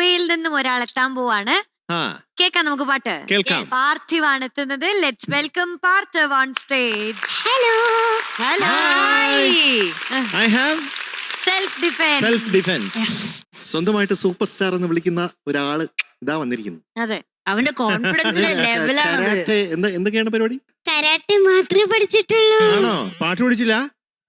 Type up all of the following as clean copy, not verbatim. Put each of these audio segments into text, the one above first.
യിൽ നിന്നും ഒരാൾ എത്താൻ പോവാണ്. കേക്കാം നമുക്ക് പാട്ട്. പാർത്ഥിവാണ് എത്തുന്നത്. Let's welcome Parthiv on stage. Hello. Hello. I have self defence. സ്വന്തമായിട്ട് സൂപ്പർ സ്റ്റാർ എന്ന് വിളിക്കുന്ന ഒരാള് ഇതാ വന്നിരിക്കുന്നു. അതെ, അവന്റെ കോൺഫിഡൻസിന്റെ ലെവലാണ്. എന്തൊക്കെയാണ് പരിപാടി? കരാട്ടെ മാത്രമേ പഠിച്ചിട്ടുള്ളൂ. ആണോ? പാട്ട് പഠിച്ചില്ല?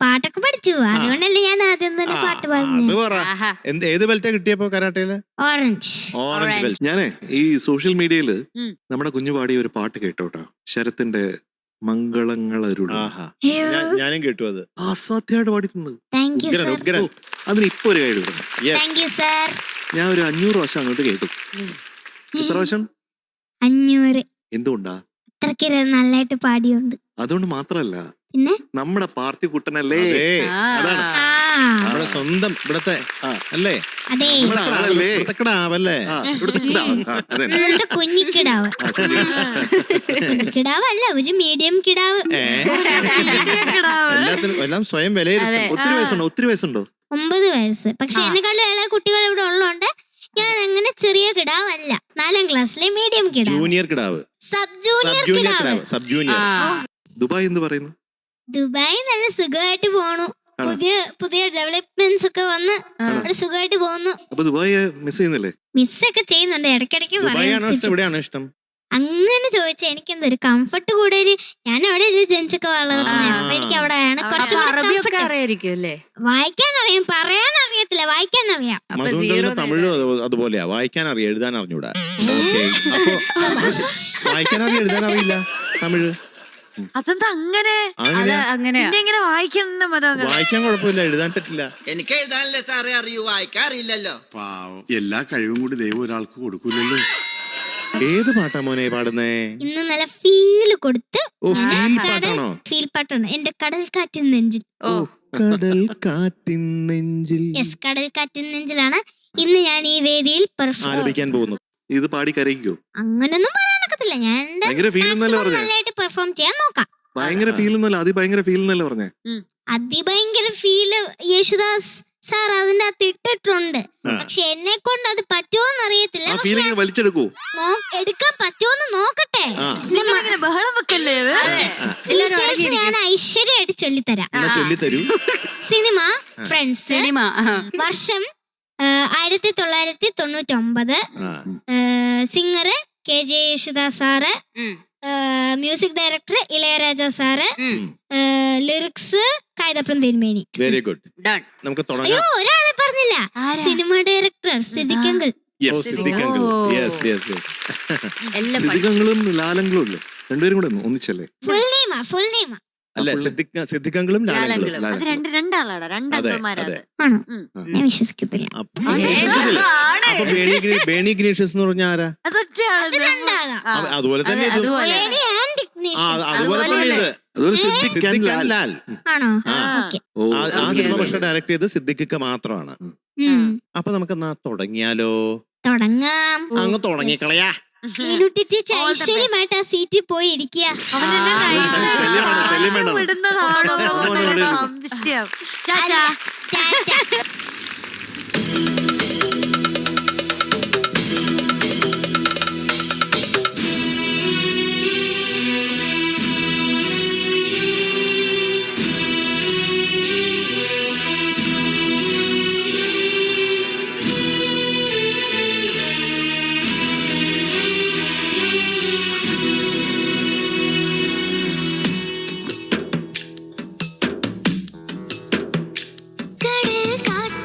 പാട്ടൊക്കെ പഠിച്ചു. അതുകൊണ്ടല്ലേ ഞാൻ ആദ്യം തന്നെ പാട്ട് പാടുന്നത്. ഏത് ബെൽറ്റാ കിട്ടിയപ്പോ കരാട്ടയില്? Orange belt. ഞാനേ ഈ സോഷ്യൽ മീഡിയയില് നമ്മുടെ കുഞ്ഞു പാടിയ ഒരു പാട്ട് കേട്ടോട്ടാ, ശരത്തിന്റെ മംഗളങ്ങളരുളി. ഞാനും കേട്ടു. അത് അസാധ്യമായിട്ട് പാടിയിട്ടുണ്ട്. അതിന് ഇപ്പൊ ഒരു കൈ കൊടുക്കണം. ഞാൻ ഒരു 500 പ്രാവശ്യം അങ്ങോട്ട് കേട്ടു. എത്ര പ്രാവശ്യം? 500. എന്തുകൊണ്ടാ? അത്രയ്ക്ക് നന്നായിട്ട് പാടിയുണ്ട്. അതുകൊണ്ട് മാത്രല്ല, പിന്നെ നമ്മുടെ പാർട്ടി കുട്ടനല്ലേ, അതാണ് നമ്മുടെ സ്വന്തം ഇവിടത്തെ അല്ലേ, കുഞ്ഞിക്കിടാവ്. കിടാവല്ല, ഒരു മീഡിയം കിടാവ്. എല്ലാം സ്വയം വിലയിരുത്തും. ഒത്തിരി വയസ്സുണ്ടോ? 9 വയസ്സ്. പക്ഷെ എന്നെക്കാളും ഇളയ കുട്ടികൾ ഇവിടെ ഉള്ളതുകൊണ്ട് ഞാൻ അങ്ങനെ ചെറിയ കിടാവല്ല. 4ാം ക്ലാസ്സിലെ മീഡിയം കിടാവ്. ജൂനിയർ കിടാവ്. സബ് ജൂനിയർ കിടാവ്. Sub junior. ദുബായ് എന്ന് പറയുന്നു. ദുബായ് നല്ല സുഖമായിട്ട് പോണു. പുതിയ ഡെവലപ്മെന്റ്സ് ഒക്കെ വന്ന് അവിടെ സുഖമായിട്ട് പോകുന്നു. ദുബായ് മിസ് ചെയ്യുന്നില്ലേ? മിസ്സൊക്കെ ചെയ്യുന്നുണ്ട് ഇടയ്ക്കിടയ്ക്ക്. ഇഷ്ടം അങ്ങനെ ചോദിച്ചാൽ എനിക്ക് എന്തൊരു കംഫർട്ട് കൂടുതൽ. ഞാൻ അവിടെ ജനിച്ചൊക്കെ വളർന്നത്. അപ്പൊ എനിക്ക് അവിടെയാണ് വായിക്കാൻ അറിയാം, പറയാൻ അറിയത്തില്ല, വായിക്കാൻ അറിയാം. തമിഴ് അതുപോലെയാ, വായിക്കാൻ അറിയാം, എഴുതാൻ അറിഞ്ഞൂടാ. വായിക്കാൻ അറിയാം, എഴുതാൻ അറിയില്ല തമിഴ്. അതെന്താ അങ്ങനെ? എങ്ങനെ വായിക്കണം? വായിക്കാൻ കുഴപ്പമില്ല, എഴുതാൻ പറ്റില്ല. എനിക്ക് എഴുതാനല്ലേ സാറേ അറിയൂ, വായിക്കാൻ അറിയില്ലല്ലോ. എല്ലാ കഴിവും കൂടി ദൈവം ഒരാൾക്ക് കൊടുക്കൂലല്ലോ. ഏത് പാട്ടാ മോനെ പാടുന്നേ? ഇന്ന് നല്ല ഫീല് കൊടുത്ത്. ഫീൽ പാട്ടാണ് എന്റെ കടൽ കാറ്റിൻ നെഞ്ചിൽ. കടൽ കാറ്റിൻ നെഞ്ചിൽ. യെസ്, കടൽ കാറ്റിൻ നെഞ്ചിലാണ് ഇന്ന് ഞാൻ ഈ വേദിയിൽ ആലപിക്കാൻ പോകുന്നു. ഇത് പാടി കരയിക്കോ? അങ്ങനൊന്നും പറയാനൊക്കത്തില്ല. ഞാൻ നന്നായിട്ട് പെർഫോം ചെയ്യാൻ നോക്കാം. ഭയങ്കര ഫീൽ എന്നല്ല, അതിഭയങ്കര ഫീൽ എന്നല്ലേ പറഞ്ഞേ? അതിഭയങ്കര ഫീല് യേശുദാസ് സാർ അതിന്റെ അകത്ത് ഇട്ടിട്ടുണ്ട്. പക്ഷെ എന്നെ കൊണ്ട് അത് പറ്റുമോന്ന് അറിയത്തില്ല. വലിച്ചെടുക്കൂ, എടുക്കാൻ പറ്റുമോന്ന് നോക്കട്ടെ. ബഹളം വെക്കല്ലേ? ഞാൻ ഐശ്വര്യമായിട്ട് ചൊല്ലിത്തരാം. സിനിമ ഫ്രണ്ട്സ്, വർഷം 1999, singer KJ Yesudas sir, music director Ilaiyaraaja sir, lyrics Kaithapram തിരുമേനി. വെരി ഗുഡ്, നമുക്ക് തുടങ്ങാം. അയ്യോ, ഒരാളെ പറഞ്ഞില്ല, സിനിമ ഡയറക്ടർ സിദ്ദിഖ് അങ്കിൾ. സിദ്ദിഖും ലാലങ്ങളും ഇല്ലേ, രണ്ടുപേരും കൂടെ ഒന്നിച്ചല്ലേ? ഫുൾ നെയിം അല്ല, സിദ്ദിഖും ലാലങ്ങളും. അത് രണ്ടാളാണ്, രണ്ടമ്മമാരാണ്. ഞാൻ വിശ്വസിക്കത്തില്ല. അപ്പൊ ബേണി ഇഗ്നീഷ്യസ് എന്ന് പറഞ്ഞ ആരാ? അതുപോലെ തന്നെ ലാൽ ആണോ? ആ സിനിമ പക്ഷെ ഡയറക്ട് ചെയ്ത് സിദ്ദിഖ് മാത്രമാണ്. അപ്പൊ നമുക്ക് എന്നാ തുടങ്ങിയാലോ? തുടങ്ങാം. അങ്ങ് തുടങ്ങിക്കളയാ. ഐശ്വര്യമായിട്ട് ആ സീറ്റിൽ പോയി ഇരിക്കുക. സംശയം. കടൽ കാറ്റ്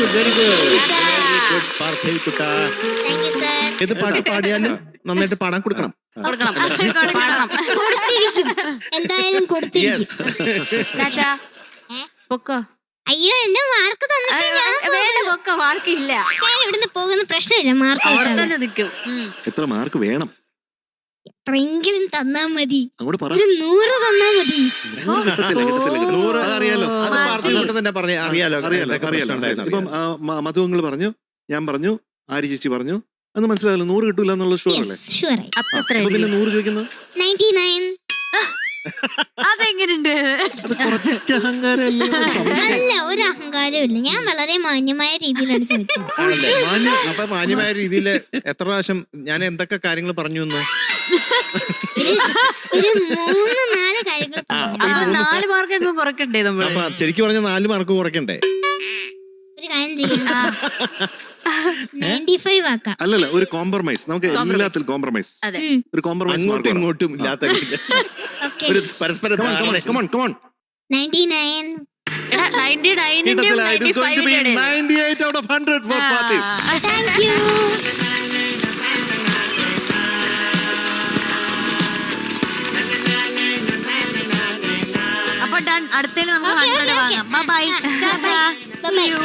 good very good very good Parthiv കുട്ടാ. Thank you sir. ഏത് പാട്ട് പാടിയാലും നന്നായിട്ട് പാടാൻ കൊടുക്കണം. കൊടുക്കണം. എന്തായാലും കൊടുത്തിരിക്കും. യെസ്. ടാറ്റാ. ഏ? പൊക്കോ. അയ്യോ എന്റെ മാർക്ക് തന്നിട്ട് വേണ്ട പൊക്കോ, മാർക്കില്ല. ഞാൻ ഇവിടുന്ന് പോകുന്ന പ്രശ്നമില്ല. മാർക്ക് അവിടെ തന്നെ നിൽക്കും. എത്ര മാർക്ക് വേണം എത്രയെങ്കിലും തന്നാ മതി. അങ്ങോട്ട് പറ. ഒരു 100 തന്നാ മതി. 100 അറിയാലോ. അത് പാർത്ഥിവ് തന്നെ പറഞ്ഞ അറിയാലോ. അറിയാലോ ഇപ്പം മധുവങ്ങൾ പറഞ്ഞു, ഞാൻ പറഞ്ഞു, ആര്യ ചേച്ചി പറഞ്ഞു, അന്ന് മനസ്സിലായല്ലോ 100 കിട്ടൂല എന്നുള്ള ഷുവർ അല്ലേ? ഷുവർ. അപ്പൊ എത്ര അപ്പൊ പിന്നെ 100 ചോദിക്കുന്നത് 99. അതെങ്ങനെയുണ്ട്? അത് കുറച്ച് അഹങ്കാരമല്ലേ? ഒരു സംശയം. അല്ല, ഒരു അഹങ്കാരവും ഇല്ല. ഞാൻ വളരെ മാന്യമായ രീതിയിലാണ് ചോദിച്ചത്. ആണല്ലേ? അപ്പൊ മാന്യമായ രീതിയില് എത്ര പ്രാവശ്യം ഞാൻ എന്തൊക്കെ കാര്യങ്ങൾ പറഞ്ഞു എന്ന് ഒരു 3-4 കാര്യങ്ങൾ പറഞ്ഞു. അപ്പൊ 4 മാർക്കൊക്കെ കുറക്കണ്ടേ നമ്മള്? അപ്പൊ ശരിക്കും പറഞ്ഞ 4 മാർക്ക് കുറയ്ക്കണ്ടേ? ഒരു കാര്യം ചെയ്യാം, 95 ആക്കാം. അല്ലല്ല, ഒരു കോംപ്രമൈസ്. നമുക്ക് എല്ലാത്തിലും കോംപ്രമൈസ്. അതെ. ഒരു കോംപ്രമൈസ് അങ്ങോട്ടും ഇങ്ങോട്ടും ഇല്ലാത്ത ഓക്കെ, ഒരു പരസ്പര കമോൺ 99. എടാ 99-ന്റെയും 95-ന്റെയും ഇടയിൽ. 98 out of 100 for Parthiv. Thank you. അപ്പൊ ഡൺ. അടുത്തേല് നമുക്ക് 100 വാങ്ങാം. ബൈ. Bye. See you.